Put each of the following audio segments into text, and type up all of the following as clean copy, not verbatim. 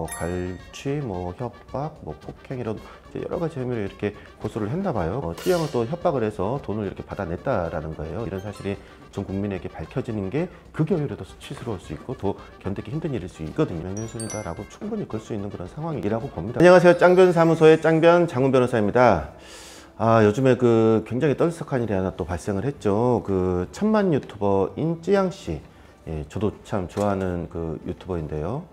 갈취, 협박, 폭행 이런 여러 가지 혐의를 이렇게 고소를 했나 봐요. 찌양을 또 협박을 해서 돈을 이렇게 받아냈다라는 거예요. 이런 사실이 전 국민에게 밝혀지는 게 그게 오히려 더 수치스러울 수 있고 더 견디기 힘든 일일 수 있거든요. 명예훼손이다라고 충분히 걸 수 있는 그런 상황이라고 봅니다. 안녕하세요. 짱변사무소의 짱변 장훈 변호사입니다. 요즘에 굉장히 떨썩한 일이 하나 또 발생을 했죠. 천만 유튜버인 찌양 씨. 예, 저도 참 좋아하는 유튜버인데요.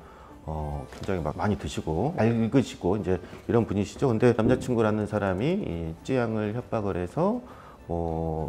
굉장히 많이 드시고 밝으시고 이제 이런 분이시죠. 근데 남자친구라는 사람이 이 찌양을 협박을 해서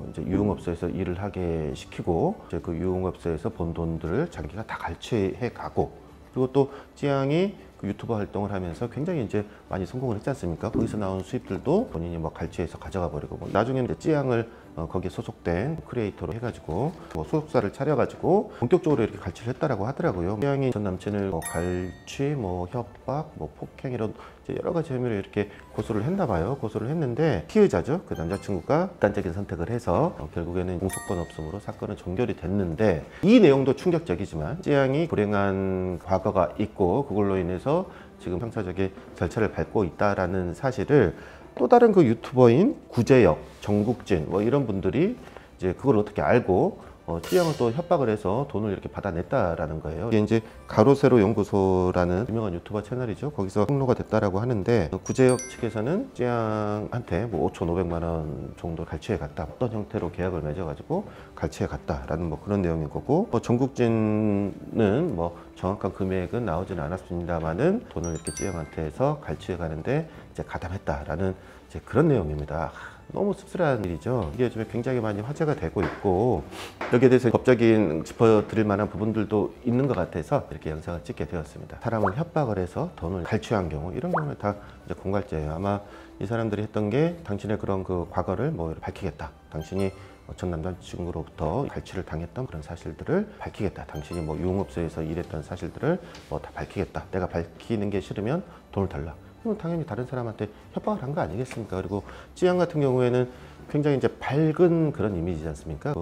이제 유흥업소에서 일을 하게 시키고 이제 그 유흥업소에서 번 돈들을 자기가 다 갈취해 가고, 그리고 또 찌양이 유튜버 활동을 하면서 굉장히 이제 많이 성공을 했지 않습니까? 거기서 나온 수입들도 본인이 갈취해서 가져가 버리고, 나중에는 이제 찌양을 거기에 소속된 크리에이터로 해가지고 소속사를 차려가지고 본격적으로 이렇게 갈취를 했다라고 하더라고요. 찌양이 전 남친을 갈취, 협박, 폭행 이런 여러 가지 혐의를 이렇게 고소를 했나 봐요. 고소를 했는데 피의자죠. 그 남자친구가 극단적인 선택을 해서 결국에는 공소권 없음으로 사건은 종결이 됐는데, 이 내용도 충격적이지만 찌양이 불행한 과거가 있고 그걸로 인해서 지금 형사적인 절차를 밟고 있다라는 사실을 또 다른 유튜버인 구제혁, 정국진 이런 분들이 이제 그걸 어떻게 알고 찌양을 또 협박을 해서 돈을 이렇게 받아냈다라는 거예요. 이게 이제 가로세로 연구소라는 유명한 유튜버 채널이죠. 거기서 폭로가 됐다라고 하는데, 구제혁 측에서는 찌양한테 5,500만 원 정도 갈취해 갔다, 어떤 형태로 계약을 맺어가지고 갈취해 갔다라는 그런 내용인 거고, 정국진은 정확한 금액은 나오지는 않았습니다만은 돈을 이렇게 찌양한테서 갈취해 가는데 이제 가담했다라는 이제 그런 내용입니다. 너무 씁쓸한 일이죠. 이게 요즘에 굉장히 많이 화제가 되고 있고, 여기에 대해서 법적인 짚어드릴 만한 부분들도 있는 것 같아서 이렇게 영상을 찍게 되었습니다. 사람을 협박을 해서 돈을 갈취한 경우, 이런 경우는 다 이제 공갈죄예요. 아마 이 사람들이 했던 게 당신의 그런 과거를 밝히겠다, 당신이 전 남자친구로부터 갈취를 당했던 그런 사실들을 밝히겠다, 당신이 유흥업소에서 일했던 사실들을 다 밝히겠다, 내가 밝히는 게 싫으면 돈을 달라. 그럼 당연히 다른 사람한테 협박을 한 거 아니겠습니까? 그리고 찌양 같은 경우에는 굉장히 이제 밝은 그런 이미지지 않습니까?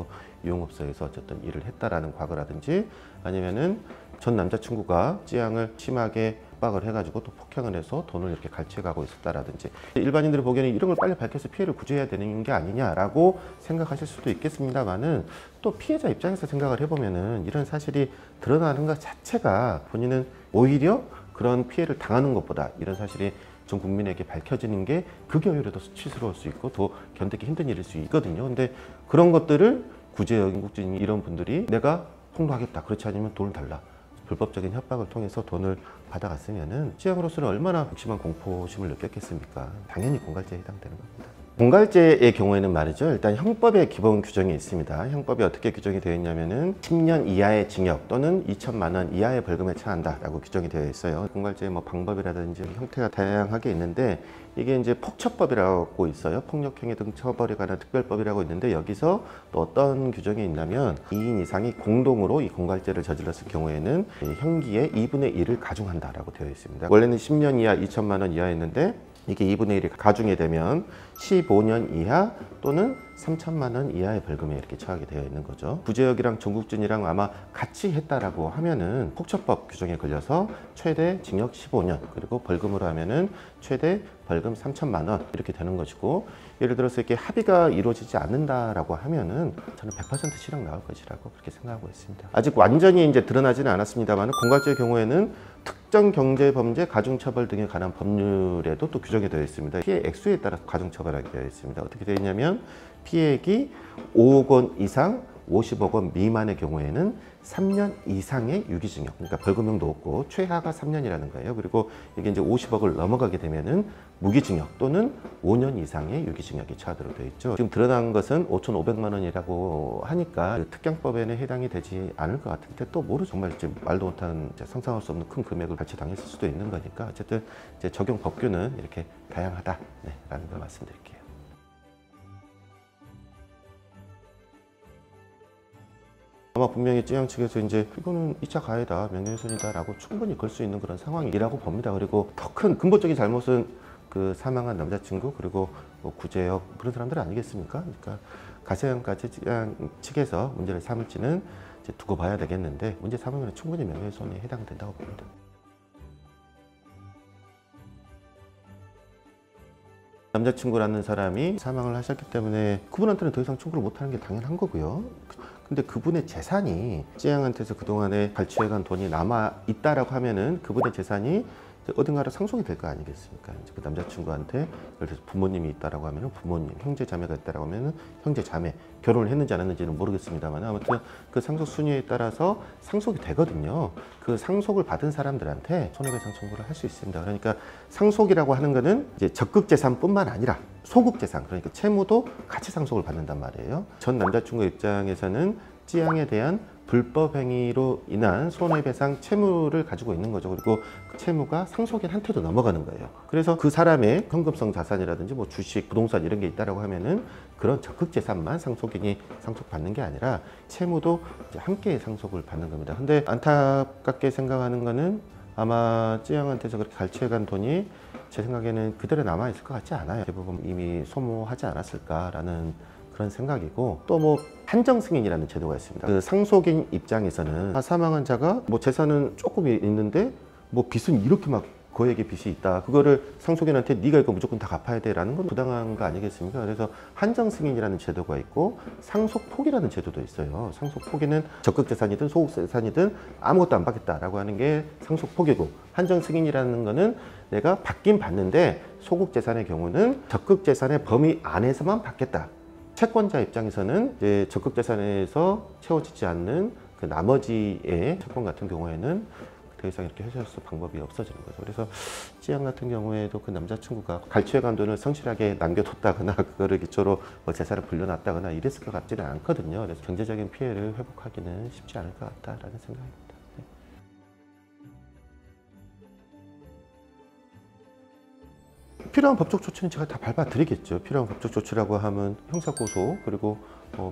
유흥업소에서 어쨌든 일을 했다라는 과거라든지, 아니면은 전 남자친구가 찌양을 심하게 협박을 해가지고 또 폭행을 해서 돈을 이렇게 갈취해가고 있었다라든지, 일반인들이 보기에는 이런 걸 빨리 밝혀서 피해를 구제해야 되는 게 아니냐라고 생각하실 수도 있겠습니다만은, 또 피해자 입장에서 생각을 해보면은 이런 사실이 드러나는 것 자체가 본인은 오히려 그런 피해를 당하는 것보다 이런 사실이 전 국민에게 밝혀지는 게 그게 오히려 더 수치스러울 수 있고 더 견디기 힘든 일일 수 있거든요. 근데 그런 것들을 구제혁, 정국진 이런 분들이 내가 폭로하겠다, 그렇지 않으면 돈을 달라, 불법적인 협박을 통해서 돈을 받아갔으면은 찌양으로서는 얼마나 극심한 공포심을 느꼈겠습니까? 당연히 공갈죄에 해당되는 겁니다. 공갈죄의 경우에는 말이죠, 일단 형법에 기본 규정이 있습니다. 형법이 어떻게 규정이 되어 있냐면은 10년 이하의 징역 또는 2천만 원 이하의 벌금에 처한다라고 규정이 되어 있어요. 공갈죄의 방법이라든지 형태가 다양하게 있는데, 이게 이제 폭처법이라고 있어요. 폭력행위 등 처벌에 관한 특별법이라고 있는데, 여기서 또 어떤 규정이 있냐면 2인 이상이 공동으로 이 공갈죄를 저질렀을 경우에는 형기의 2분의 1을 가중한다라고 되어 있습니다. 원래는 10년 이하 2천만 원 이하였는데 이게 2분의 1이 가중이 되면 15년 이하 또는 3천만 원 이하의 벌금에 이렇게 처하게 되어 있는 거죠. 구제혁이랑 정국진이랑 아마 같이 했다라고 하면은 폭처법 규정에 걸려서 최대 징역 15년, 그리고 벌금으로 하면은 최대 벌금 3천만 원 이렇게 되는 것이고, 예를 들어서 이렇게 합의가 이루어지지 않는다라고 하면은 저는 100% 실형 나올 것이라고 그렇게 생각하고 있습니다. 아직 완전히 이제 드러나지는 않았습니다만, 공갈죄의 경우에는 특정 경제범죄 가중처벌 등에 관한 법률에도 또 규정이 되어 있습니다. 피해 액수에 따라서 가중처벌하게 되어 있습니다. 어떻게 되어 있냐면 피해액이 5억 원 이상 50억 원 미만의 경우에는 3년 이상의 유기징역, 그러니까 벌금형도 없고 최하가 3년이라는 거예요. 그리고 이게 이제 50억을 넘어가게 되면은 무기징역 또는 5년 이상의 유기징역이 처하도록 되어 있죠. 지금 드러난 것은 5,500만 원이라고 하니까 특경법에는 해당이 되지 않을 것 같은데, 또 모르죠. 정말 지금 말도 못하는, 상상할 수 없는 큰 금액을 갈취당했을 수도 있는 거니까, 어쨌든 이제 적용 법규는 이렇게 다양하다라는 걸 말씀드릴게요. 아마 분명히 찌양 측에서 이제 이거는 2차 가해다, 명예훼손이다라고 충분히 걸 수 있는 그런 상황이라고 봅니다. 그리고 더 큰 근본적인 잘못은 사망한 남자친구, 그리고 구제혁 그런 사람들 아니겠습니까? 그러니까 가세형까지 찌양 측에서 문제를 삼을지는 이제 두고 봐야 되겠는데, 문제 삼으면 충분히 명예훼손에 해당된다고 봅니다. 남자친구라는 사람이 사망을 하셨기 때문에 그분한테는 더 이상 청구를 못하는 게 당연한 거고요. 근데 그분의 재산이 찌양한테서 그동안에 갈취해간 돈이 남아 있다라고 하면은 그분의 재산이 어딘가로 상속이 될 거 아니겠습니까? 이제 그 남자친구한테 예를 들어서 부모님이 있다라고 하면은 부모님, 형제 자매가 있다라고 하면은 형제 자매, 결혼을 했는지 안 했는지는 모르겠습니다만 아무튼 그 상속 순위에 따라서 상속이 되거든요. 그 상속을 받은 사람들한테 손해배상 청구를 할 수 있습니다. 그러니까 상속이라고 하는 거는 이제 적극 재산뿐만 아니라 소극 재산, 그러니까 채무도 같이 상속을 받는단 말이에요. 전 남자친구 입장에서는 찌양에 대한 불법 행위로 인한 손해배상 채무를 가지고 있는 거죠. 그리고 그 채무가 상속인한테도 넘어가는 거예요. 그래서 그 사람의 현금성 자산이라든지 뭐 주식, 부동산 이런 게 있다라고 하면은 그런 적극 재산만 상속인이 상속받는 게 아니라 채무도 이제 함께 상속을 받는 겁니다. 근데 안타깝게 생각하는 거는 아마 찌양한테서 그렇게 갈취해간 돈이 제 생각에는 그대로 남아 있을 것 같지 않아요. 대부분 이미 소모하지 않았을까라는 그런 생각이고, 또 뭐 한정 승인이라는 제도가 있습니다. 그 상속인 입장에서는 사망한 자가 뭐 재산은 조금 있는데 뭐 빚은 이렇게 막 거액의 빚이 있다. 그거를 상속인한테 네가 이거 무조건 다 갚아야 돼라는 건 부당한 거 아니겠습니까? 그래서 한정 승인이라는 제도가 있고 상속포기라는 제도도 있어요. 상속포기는 적극 재산이든 소극 재산이든 아무것도 안 받겠다라고 하는 게 상속포기고, 한정 승인이라는 거는 내가 받긴 받는데 소극 재산의 경우는 적극 재산의 범위 안에서만 받겠다. 채권자 입장에서는 이제 적극 재산에서 채워지지 않는 그 나머지의 채권 같은 경우에는 더 이상 이렇게 해소할 방법이 없어지는 거죠. 그래서 찌양 같은 경우에도 그 남자친구가 갈취해간 돈을 성실하게 남겨뒀다거나 그거를 기초로 뭐 재산을 불려놨다거나 이랬을 것 같지는 않거든요. 그래서 경제적인 피해를 회복하기는 쉽지 않을 것 같다라는 생각입니다. 필요한 법적 조치는 제가 다 밟아드리겠죠. 필요한 법적 조치라고 하면 형사고소, 그리고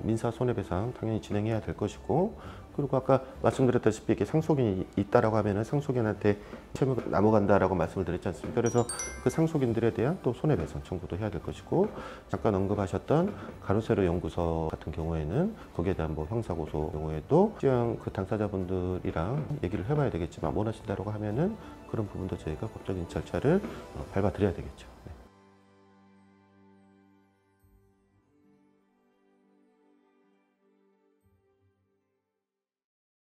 민사 손해배상 당연히 진행해야 될 것이고, 그리고 아까 말씀드렸다시피 이렇게 상속인이 있다라고 하면은 상속인한테 채무가 넘어간다라고 말씀을 드렸지 않습니까? 그래서 그 상속인들에 대한 또 손해배상 청구도 해야 될 것이고, 잠깐 언급하셨던 가로세로 연구소 같은 경우에는 거기에 대한 뭐 형사고소 경우에도 찌양 그 당사자분들이랑 얘기를 해봐야 되겠지만 원하신다라고 하면은 그런 부분도 저희가 법적인 절차를 밟아드려야 되겠죠. 네.